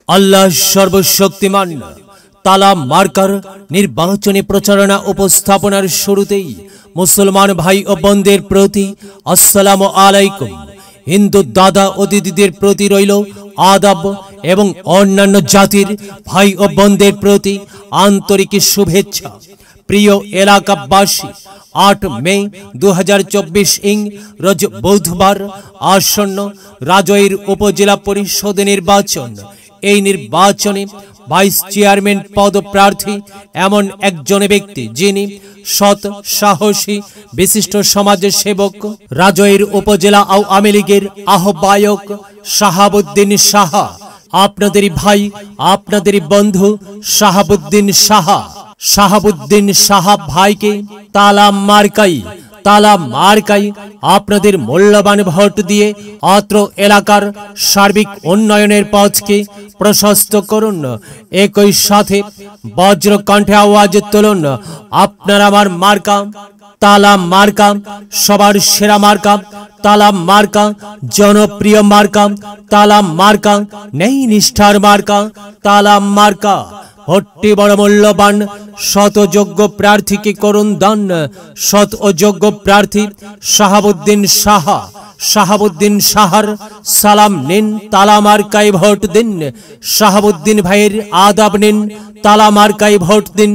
আল্লাহ সর্বশক্তিমান তালা মার্কার নির্বাচনী প্রচারণা উপস্থাপনার শুরুতেই মুসলমান ভাই ও বোনদের প্রতি আসসালামু আলাইকুম। হিন্দু দাদা ও দিদিদের প্রতি রইল আদাব এবং অন্যান্য জাতির ভাই ও বোনদের প্রতি আন্তরিক শুভেচ্ছা। প্রিয় এলাকাবাসী, 8 মে 2024 রোজ বুধবার আসন্ন রাজৈর উপজেলা পরিষদ নির্বাচন। এই নির্বাচনে ভাইস চেয়ারম্যান পদপ্রার্থী এমন একজন ব্যক্তি যিনি সৎ, সাহসী, বিশিষ্ট সমাজসেবক, রাজৈর উপজেলা আওয়ামী লীগের আহ্বায়ক শাহাবুদ্দিন সাহা। আপনাদেরই ভাই, আপনাদেরই বন্ধু শাহাবুদ্দিন সাহা। শাহাবুদ্দিন সাহা ভাইকে তালা মার্কাই আপনাদের মূল্যবান ভোট দিয়ে অত্র এলাকার সার্বিক উন্নয়নের পথকে প্রশস্ত করুন। একই সাথে বজ্র কণ্ঠে আওয়াজ তুলুন, আপনার আমার মার্কা তালা মার্কা, সবার সেরা মার্কা তালা মার্কা, জনপ্রিয় মার্কা তালা মার্কা, নেই নিষ্ঠার মার্কা তালা মার্কা। ভোটটি বড় মূল্যবান, সৎ ও যোগ্য প্রার্থীকে করুন দান। সৎ ও যোগ্য প্রার্থী শাহাবুদ্দিন সাহার সালাম নিন, তালা মার্কায় ভোট দিন। শাহাবুদ্দিন ভাইয়ের আদাব নিন, তালা মার্কায় ভোট দিন।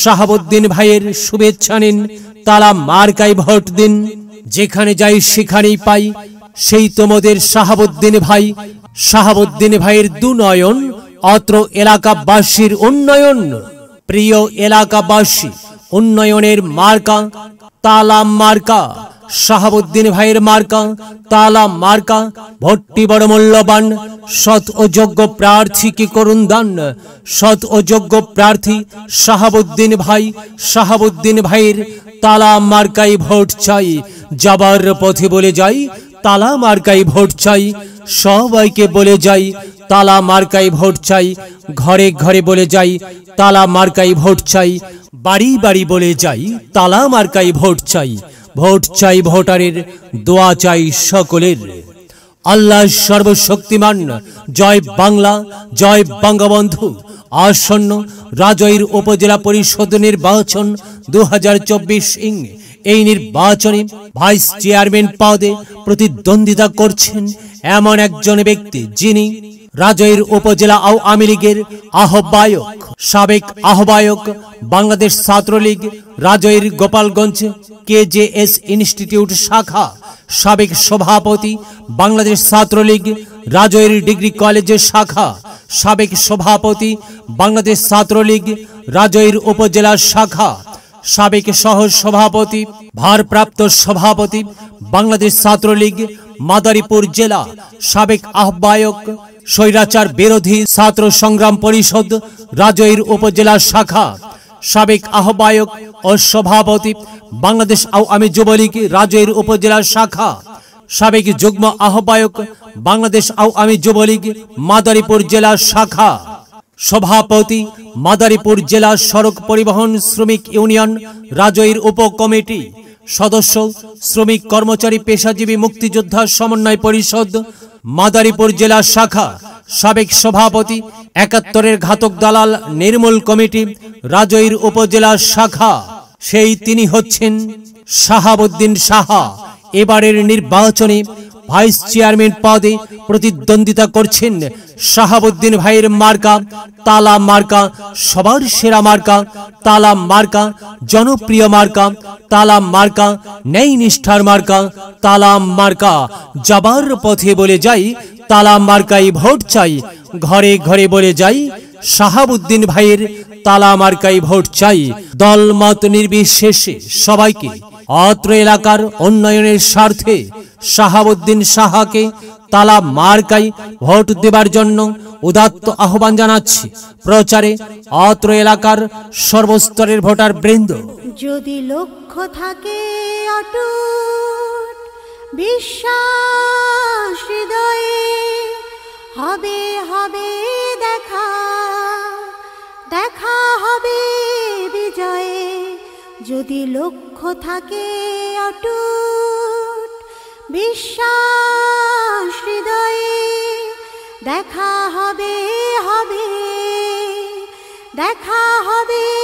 শাহাবুদ্দিন ভাইয়ের শুভেচ্ছা নিন, তালা মার্কায় ভোট দিন। যেখানে যাই সেখানেই পাই সেই তোমাদের শাহাবুদ্দিন ভাই। শাহাবুদ্দিন ভাইয়ের দুনয়ন, অত্র এলাকাবাসীর উন্নয়ন। প্রিয় এলাকাবাসী, উন্নয়নের মার্কা তালা মার্কা, শাহাবুদ্দিন ভাইয়ের মার্কা তালা মার্কা। ভোটটি বড় মূল্যবান, সৎ ও যোগ্য প্রার্থীকে করুন দান। সৎ ও যোগ্য প্রার্থী শাহাবুদ্দিন ভাইয়ের তালা মার্কায় ভোট চাই। যাবার পথে বলে যাই তালা মার্কায় ভোট চাই। সবাইকে বলে যাই তালা মার্কায় ভোট চাই। ঘরে ঘরে বলে যাই তালা মার্কায় ভোট চাই। বাড়ি বাড়ি বলে যাই তালা মার্কায় ভোট চাই। ভোট চাই ভোটারের, দোয়া চাই সকলের। আল্লাহ সর্বশক্তিমান। জয় বাংলা, জয় বঙ্গবন্ধু। আসন্ন রাজৈর উপজেলা পরিষদ নির্বাচন 2024 এই নির্বাচনে ভাইস চেয়ারম্যান পদে প্রতিদ্বন্দ্বিতা করছেন এমন একজন ব্যক্তি যিনি রাজৈর উপজেলা আওয়ামী লীগের আহ্বায়ক, সাবেক আহ্বায়ক বাংলাদেশ ছাত্রলীগ রাজৈর গোপালগঞ্জ KJS ইনস্টিটিউট শাখা, সাবেক সভাপতি বাংলাদেশ ছাত্রলীগ রাজৈর ডিগ্রি কলেজের শাখা, সাবেক সভাপতি বাংলাদেশ ছাত্রলীগ রাজৈর উপজেলা শাখা, সাবেক সহ সভাপতি ভারপ্রাপ্ত সভাপতি বাংলাদেশ ছাত্রলীগ মাদারীপুর জেলা, সাবেক আহ্বায়ক স্বৈরাচার বিরোধী ছাত্র সংগ্রাম পরিষদ রাজৈর উপজেলা শাখা, সাবেক আহ্বায়ক ও সভাপতি বাংলাদেশ আওয়ামী যুবলীগ রাজৈর উপজেলা শাখা, সাবেক যুগ্ম আহ্বায়ক বাংলাদেশ আওয়ামী যুবলীগ মাদারীপুর জেলা শাখা, সভাপতি মাদারীপুর জেলা সড়ক পরিবহন শ্রমিক ইউনিয়ন রাজৈর উপকমিটি, সদস্য শ্রমিক কর্মচারী পেশাজীবী মুক্তিযোদ্ধা সমন্বয় পরিষদ মাদারীপুর জেলা শাখা, সাবেক সভাপতি 71-এর ঘাতক দালাল নির্মূল কমিটি রাজৈর উপজেলা শাখা। সেই তিনি হচ্ছেন শাহাবুদ্দিন সাহা। এবারের নির্বাচনে ভাইস চেয়ারম্যান পদে প্রতিদ্বন্দ্বিতা করছেন শাহাবুদ্দিন ভাইয়ের মার্কা তালা মার্কা, সবার সেরা মার্কা তালা মার্কা, জনপ্রিয় মার্কা তালা মার্কা, ন্যায় নিষ্ঠার মার্কা তালা মার্কা। যাবার পথে বলে যাই তালা মার্কায় ভোট চাই। ঘরে ঘরে বলে যাই শাহাবুদ্দিন ভাইয়ের তালা মার্কায় ভোট চাই। দল মত নির্বিশেষে সবাইকে অত্র এলাকার উন্নয়নের স্বার্থে শাহাবুদ্দিন সাহাকে তালা মার্কায় ভোট দেবার জন্য উদাত্ত আহ্বান জানাচ্ছি। প্রচারে অত্র এলাকার সর্বস্তরের ভোটার বৃন্দ। যদি লক্ষ্য থাকে অটুট বিশ্বাস হৃদয়ে, হবে হবে দেখা হবে বিজয়ে। যদি লক্ষ্য থাকে অটুট বিশ্বাস হৃদয়ে, দেখা হবে হবে দেখা হবে।